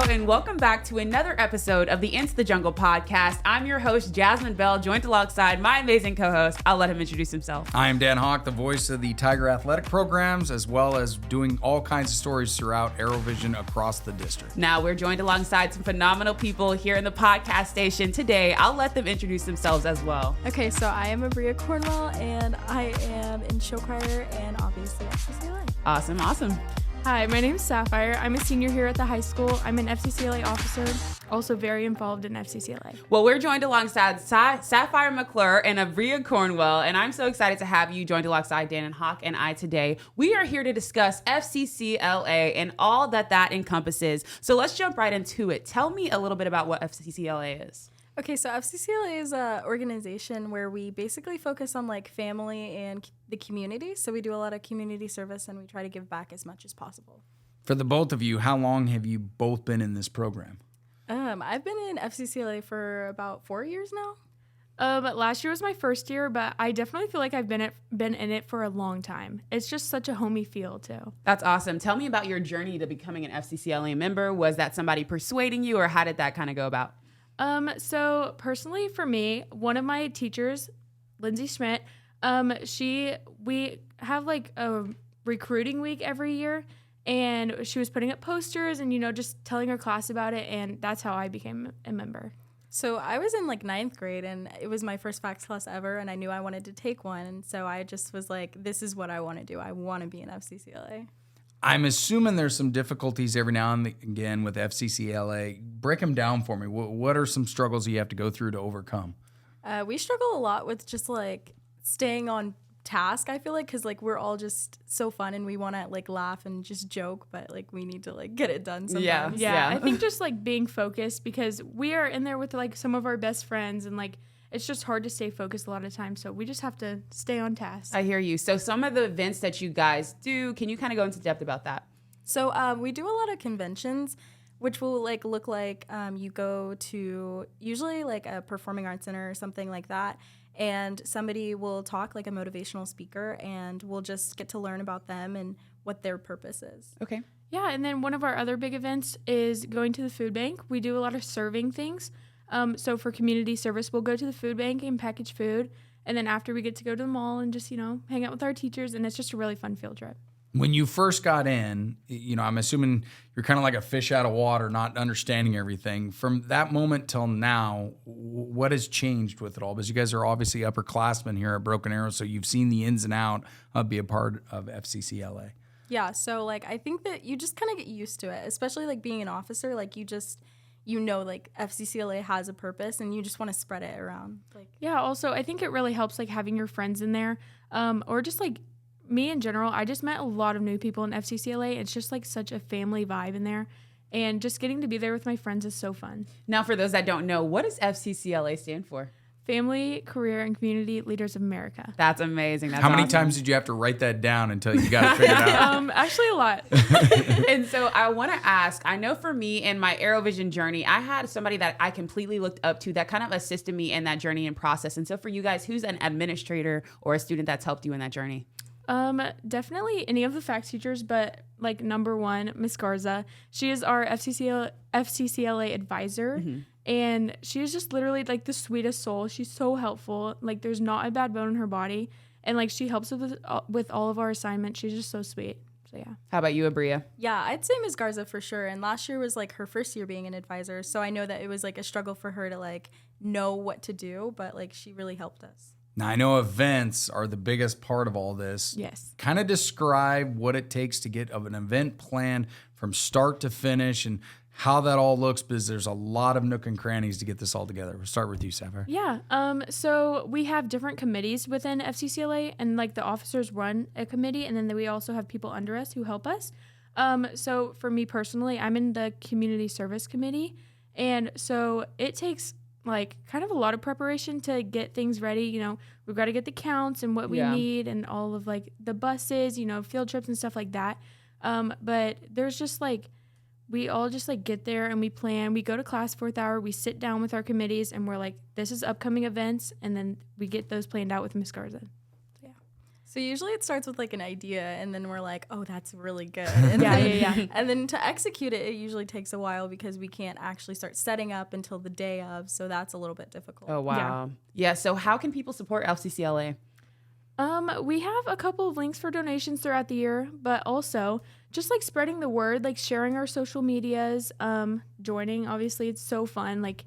and welcome back to another episode of the Into the Jungle podcast. I'm your host, Jasmin Bell, joined alongside my amazing co-host. I'll let him introduce himself. I am Dan Hawk, the voice of the Tiger Athletic programs, as well as doing all kinds of stories throughout AeroVision across the district. Now, we're joined alongside some phenomenal people here in the podcast station today. I'll let them introduce themselves as well. Okay, so I am Abria Cornwell, and I am in show choir and obviously FCCLA. Awesome. Hi, my name is Sapphire. I'm a senior here at the high school. I'm an FCCLA officer, also very involved in FCCLA. Well, we're joined alongside Sapphire McClure and Abria Cornwell, and I'm so excited to have you joined alongside Dan and Hawk and I today. We are here to discuss FCCLA and all that encompasses. So let's jump right into it. Tell me a little bit about what FCCLA is. Okay, so FCCLA is an organization where we basically focus on like family and the community. So we do a lot of community service and we try to give back as much as possible. For the both of you, how long have you both been in this program? I've been in FCCLA for about 4 years now. Last year was my first year, but I definitely feel like I've been in it for a long time. It's just such a homey feel too. That's awesome. Tell me about your journey to becoming an FCCLA member. Was that somebody persuading you, or how did that kind of go about? So personally for me, one of my teachers, Lindsay Schmidt, we have like a recruiting week every year, and she was putting up posters and, just telling her class about it. And that's how I became a member. So I was in like 9th grade and it was my first FACS class ever. And I knew I wanted to take one. And so I just was like, this is what I want to do. I want to be an FCCLA. I'm assuming there's some difficulties every now and again with FCCLA. Break them down for me. What are some struggles you have to go through to overcome? We struggle a lot with just like staying on task, I feel like, because like we're all just so fun and we want to like laugh and just joke, but like we need to like get it done sometimes. Yeah. I think just like being focused, because we are in there with like some of our best friends, and like it's just hard to stay focused a lot of times. So we just have to stay on task. I hear you. So some of the events that you guys do, can you kind of go into depth about that? So we do a lot of conventions, which will like look like you go to usually like a performing arts center or something like that, and somebody will talk like a motivational speaker, and we'll just get to learn about them and what their purpose is. Okay. Yeah, and then one of our other big events is going to the food bank. We do a lot of serving things. So for community service, we'll go to the food bank and package food. And then after, we get to go to the mall and just, hang out with our teachers. And it's just a really fun field trip. When you first got in, I'm assuming you're kind of like a fish out of water, not understanding everything. From that moment till now, what has changed with it all? Because you guys are obviously upperclassmen here at Broken Arrow, so you've seen the ins and out of being a part of FCCLA. Yeah, so like I think that you just kind of get used to it, especially like being an officer. Like like FCCLA has a purpose and you just want to spread it around. Yeah, also I think it really helps like having your friends in there, or just like me in general. I just met a lot of new people in FCCLA. It's just like such a family vibe in there, and just getting to be there with my friends is so fun. Now, for those that don't know, what does FCCLA stand for? Family, Career, and Community Leaders of America. That's amazing. That's How many awesome. times did you have to write that down until you got it figured out? Actually a lot. And so I want to ask, I know for me in my AeroVision journey, I had somebody that I completely looked up to that kind of assisted me in that journey and process. And so for you guys, who's an administrator or a student that's helped you in that journey? Definitely any of the FACS teachers, but like number one, Miss Garza. She is our FCCLA advisor. Mm-hmm. And she is just literally like the sweetest soul. She's so helpful. Like there's not a bad bone in her body. And like she helps with all of our assignments. She's just so sweet. So yeah. How about you, Abria? Yeah, I'd say Ms. Garza for sure. And last year was like her first year being an advisor. So I know that it was like a struggle for her to like know what to do, but like she really helped us. Now, I know events are the biggest part of all this. Yes. Kind of describe what it takes to get an event planned from start to finish and how that all looks, because there's a lot of nook and crannies to get this all together. We'll start with you, Sapphire. Yeah. So we have different committees within FCCLA, and like the officers run a committee, and then we also have people under us who help us. So for me personally, I'm in the community service committee, and so it takes like kind of a lot of preparation to get things ready. We've got to get the counts and what we need and all of like the buses, field trips and stuff like that. But there's just like, we all just like get there and we plan. We go to class 4th hour, we sit down with our committees and we're like, this is upcoming events. And then we get those planned out with Ms. Garza. So, yeah. So usually it starts with like an idea, and then we're like, oh, that's really good. And then, And then to execute it, it usually takes a while because we can't actually start setting up until the day of. So that's a little bit difficult. Oh, wow. Yeah. So how can people support FCCLA? We have a couple of links for donations throughout the year, but also just like spreading the word, like sharing our social medias, joining. Obviously, it's so fun. Like,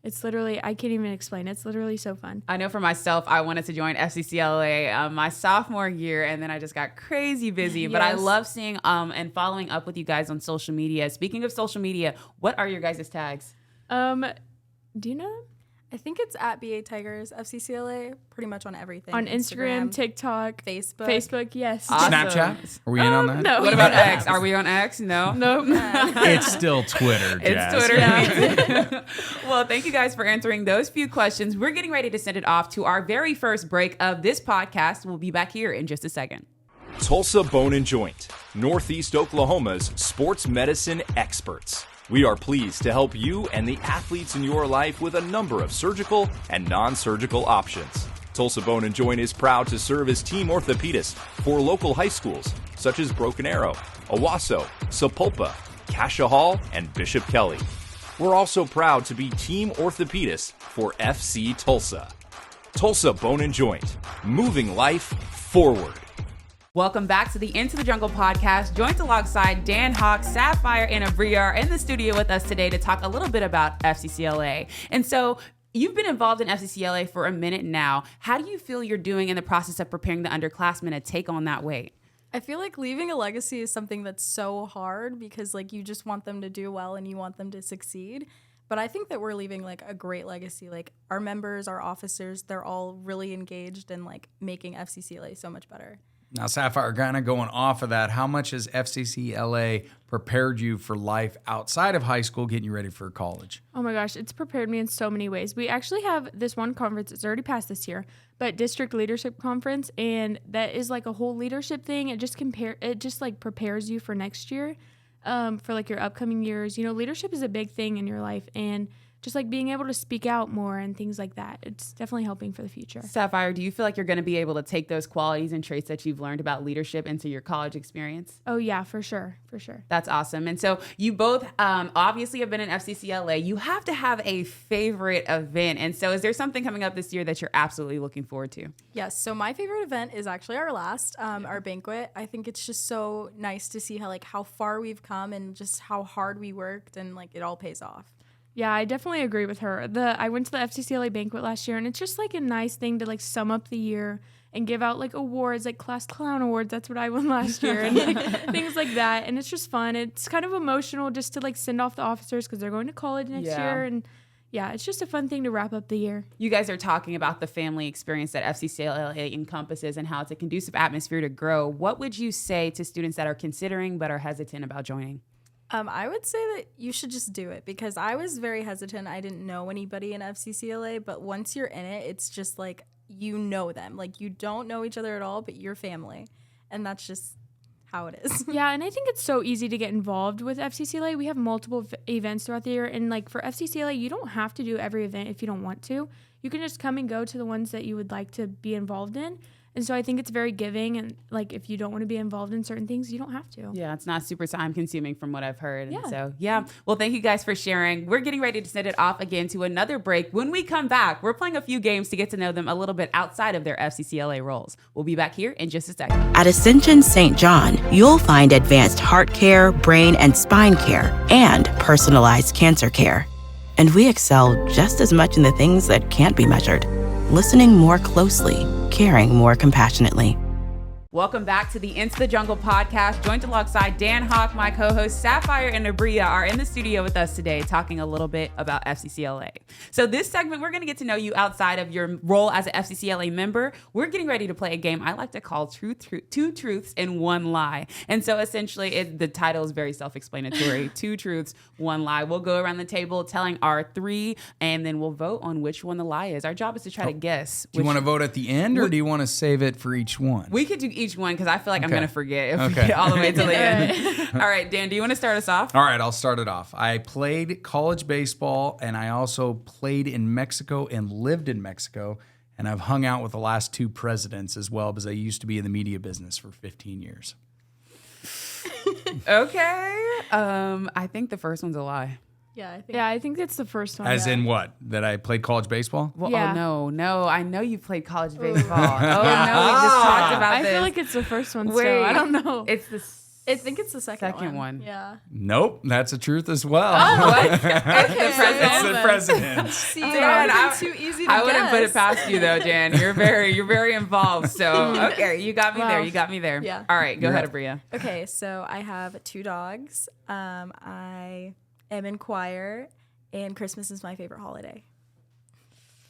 it's literally, I can't even explain. It's literally so fun. I know for myself, I wanted to join FCCLA my sophomore year, and then I just got crazy busy. But I love seeing and following up with you guys on social media. Speaking of social media, what are your guys' tags? Do you know them? I think it's at BA Tigers FCCLA, pretty much on everything. On Instagram, TikTok, Facebook, yes. Awesome. Snapchat? Are we in on that? No. What about X? Are we on X? No. Nope. It's still Twitter, Jazz. It's Twitter. Well, thank you guys for answering those few questions. We're getting ready to send it off to our very first break of this podcast. We'll be back here in just a second. Tulsa Bone and Joint, Northeast Oklahoma's sports medicine experts. We are pleased to help you and the athletes in your life with a number of surgical and non-surgical options. Tulsa Bone and Joint is proud to serve as team orthopedist for local high schools such as Broken Arrow, Owasso, Sapulpa, Cascia Hall, and Bishop Kelly. We're also proud to be team orthopedist for FC Tulsa. Tulsa Bone and Joint, moving life forward. Welcome back to the Into the Jungle podcast, joined alongside Dan Hawk, Sapphire, and Abria are in the studio with us today to talk a little bit about FCCLA. And so you've been involved in FCCLA for a minute now. How do you feel you're doing in the process of preparing the underclassmen to take on that weight? I feel like leaving a legacy is something that's so hard because like you just want them to do well and you want them to succeed. But I think that we're leaving like a great legacy. Like our members, our officers, they're all really engaged in like making FCCLA so much better. Now, Sapphire, kind of going off of that, how much has FCCLA prepared you for life outside of high school, getting you ready for college? Oh my gosh, it's prepared me in so many ways. We actually have this one conference, it's already passed this year, but District Leadership Conference, and that is like a whole leadership thing. It just like prepares you for next year, for like your upcoming years. You know, leadership is a big thing in your life, and just like being able to speak out more and things like that. It's definitely helping for the future. Sapphire, do you feel like you're going to be able to take those qualities and traits that you've learned about leadership into your college experience? Oh yeah, for sure. For sure. That's awesome. And so you both obviously have been in FCCLA. You have to have a favorite event. And so is there something coming up this year that you're absolutely looking forward to? Yes. So my favorite event is actually our last, our banquet. I think it's just so nice to see how far we've come and just how hard we worked and like it all pays off. Yeah, I definitely agree with her. I went to the FCCLA banquet last year, and it's just like a nice thing to like sum up the year and give out like awards, like class clown awards. That's what I won last year, and like, things like that. And it's just fun. It's kind of emotional just to like send off the officers because they're going to college next year, and yeah, it's just a fun thing to wrap up the year. You guys are talking about the family experience that FCCLA encompasses and how it's a conducive atmosphere to grow. What would you say to students that are considering but are hesitant about joining? I would say that you should just do it because I was very hesitant. I didn't know anybody in FCCLA, but once you're in it, it's just like you know them. Like you don't know each other at all, but you're family. And that's just how it is. Yeah, and I think it's so easy to get involved with FCCLA. We have multiple events throughout the year, and like for FCCLA, you don't have to do every event if you don't want to. You can just come and go to the ones that you would like to be involved in. And so I think it's very giving, and like if you don't want to be involved in certain things, you don't have to. Yeah, it's not super time consuming from what I've heard. Yeah. And so, yeah. Well, thank you guys for sharing. We're getting ready to send it off again to another break. When we come back, we're playing a few games to get to know them a little bit outside of their FCCLA roles. We'll be back here in just a second. At Ascension St. John, you'll find advanced heart care, brain and spine care, and personalized cancer care. And we excel just as much in the things that can't be measured. Listening more closely, caring more compassionately. Welcome back to the Into the Jungle podcast. Joined alongside Dan Hawk, my co-host Sapphire and Abria are in the studio with us today talking a little bit about FCCLA. So this segment, we're going to get to know you outside of your role as an FCCLA member. We're getting ready to play a game I like to call Two Truths and One Lie. And so essentially the title is very self-explanatory. 2 truths, 1 lie. We'll go around the table telling our 3 and then we'll vote on which one the lie is. Our job is to try to guess. Do you want to vote at the end or do you want to save it for each one? We could do each one because I feel like I'm Okay. going to forget if we Okay. get all the way to the end. All right, Dan, do you want to start us off? All right, I'll start it off. I played college baseball, and I also played in Mexico and lived in Mexico. and I've hung out with the last 2 presidents as well because I used to be in the media business for 15 years. Okay. I think the first one's a lie. Yeah, I think. Yeah, I think it's the first one. As in what? That I played college baseball? Well, Yeah. oh no, I know you played college baseball. Oh no, we just talked about I this. feel like it's the first one Wait, still. I don't know. It's the I think it's the second one. second one. Yeah. Nope, that's the truth as well. What? It's the It's president. the presidents. See, Dan, that I- would have been too easy to I wouldn't put it guess. past you though, Jan. You're very involved. So okay, you got me Wow. there. You got me there. Yeah. All right, go You're ahead, up. Abria. Okay, so I have 2 dogs. I am in choir, and Christmas is my favorite holiday.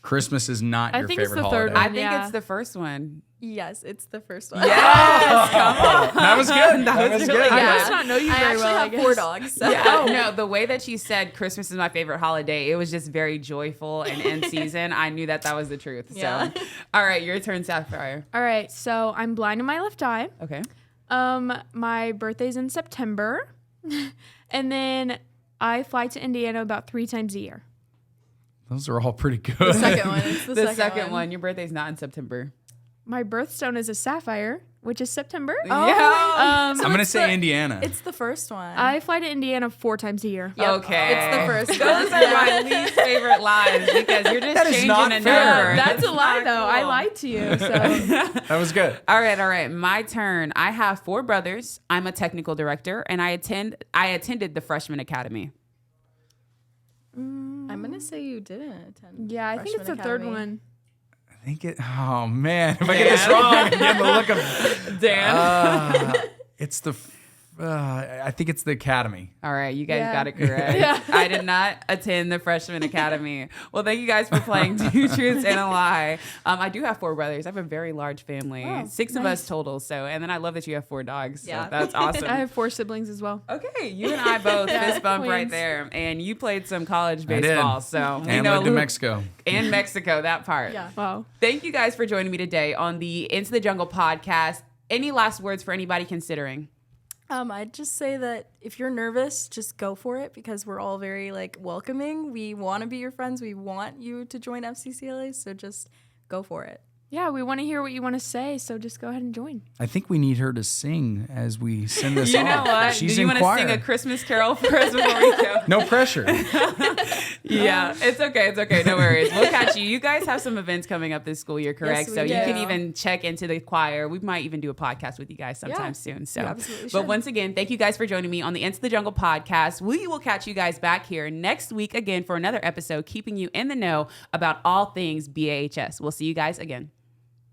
Christmas is not I your think it's favorite the third holiday. I think Yeah. it's the first one. Yes, it's the first one. Yes, come on. That was good. That was really good. I good. must not know you I very actually well. have I 4 guess. dogs. So. Yeah, no, the way that she said Christmas is my favorite holiday, it was just very joyful and in season. I knew that was the truth. Yeah. So, all right, your turn, Sapphire. All right, so I'm blind in my left eye. Okay. My birthday's in September, and then I fly to Indiana about 3 times a year. Those are all pretty good. The second one. It's the, The second one. Your birthday's not in September. My birthstone is a sapphire, which is September. Yeah. I'm going to it's say the- Indiana. It's the first one. I fly to Indiana 4 times a year. Yep, Okay. It's the first Those one. are my least favorite lies because you're just That is changing not a fair. number. That's a lie, not though. I cool. lied to you. So That was good. All right. My turn. I have 4 brothers. I'm a technical director, and I attended the Freshman Academy. I'm going to say you didn't attend. yeah, I think it's the Freshman third Academy. one. I think it. Oh man, if I get this wrong, I'm getting the look of. Dan. It's the. I think it's the Academy. All right, you guys Yeah. got it correct. Yeah. I did not attend the Freshman Academy. Well, thank you guys for playing 2 Truths and a Lie. I do have 4 brothers. I have a very large family, Oh, 6 of us total. So, and then I love that you have 4 dogs. So Yeah. that's awesome. I have 4 siblings as well. Okay, you and I both fist bump right twins. there, and you played some college I did. baseball, so we And know lived in who- Mexico. and Mexico. That part. Yeah. Wow. Thank you guys for joining me today on the Into the Jungle podcast. Any last words for anybody considering? I'd just say that if you're nervous, just go for it because we're all very welcoming. We want to be your friends. We want you to join FCCLA, so just go for it. Yeah, we want to hear what you want to say, so just go ahead and join. I think we need her to sing as we send this You off. know what? She's Do you in want to choir. sing a Christmas carol for us before we go? No pressure. Yeah, it's okay. It's okay. No worries. We'll catch you. You guys have some events coming up this school year, correct? Yes, we So you can do. even check into the choir. We might even do a podcast with you guys sometime soon. So, you absolutely but should. once again, thank you guys for joining me on the Into the Jungle podcast. We will catch you guys back here next week again for another episode, keeping you in the know about all things BAHS. We'll see you guys again.